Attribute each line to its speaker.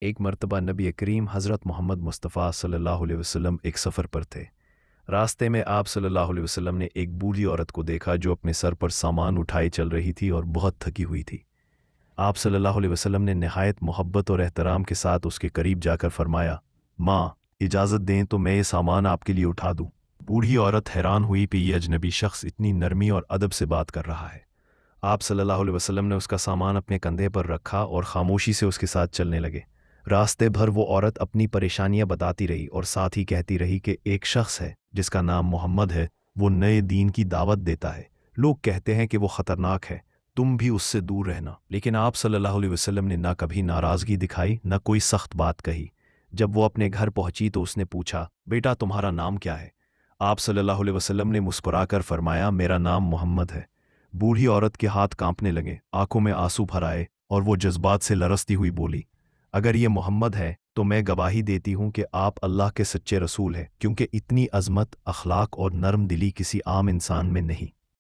Speaker 1: ایک مرتبہ نبی کریم حضرت محمد مصطفیٰ صلی اللہ علیہ وسلم ایک سفر پر تھے۔ راستے میں آپ صلی اللہ علیہ وسلم نے ایک بوڑھی عورت کو دیکھا جو اپنے سر پر سامان اٹھائے چل رہی تھی اور بہت تھکی ہوئی تھی۔ آپ صلی اللہ علیہ وسلم نے نہایت محبت اور احترام کے ساتھ اس کے قریب جا کر فرمایا، ماں، اجازت دیں تو میں یہ سامان آپ کے لیے اٹھا دوں۔ بوڑھی عورت حیران ہوئی کہ یہ اجنبی شخص اتنی نرمی اور ادب سے بات کر رہا ہے۔ آپ صلی اللہ علیہ وسلم نے اس کا سامان اپنے کندھے پر رکھا اور خاموشی سے اس کے ساتھ چلنے لگے۔ راستے بھر وہ عورت اپنی پریشانیاں بتاتی رہی اور ساتھ ہی کہتی رہی کہ ایک شخص ہے جس کا نام محمد ہے، وہ نئے دین کی دعوت دیتا ہے، لوگ کہتے ہیں کہ وہ خطرناک ہے، تم بھی اس سے دور رہنا۔ لیکن آپ صلی اللہ علیہ وسلم نے نہ کبھی ناراضگی دکھائی نہ کوئی سخت بات کہی۔ جب وہ اپنے گھر پہنچی تو اس نے پوچھا، بیٹا تمہارا نام کیا ہے؟ آپ صلی اللہ علیہ وسلم نے مسکرا کر فرمایا، میرا نام محمد ہے۔ بوڑھی عورت کے ہاتھ کانپنے لگے، آنکھوں میں آنسو بھر آئے اور وہ جذبات سے لرزتی ہوئی بولی، اگر یہ محمد ہے تو میں گواہی دیتی ہوں کہ آپ اللہ کے سچے رسول ہیں، کیونکہ اتنی عظمت، اخلاق اور نرم دلی کسی عام انسان میں نہیں۔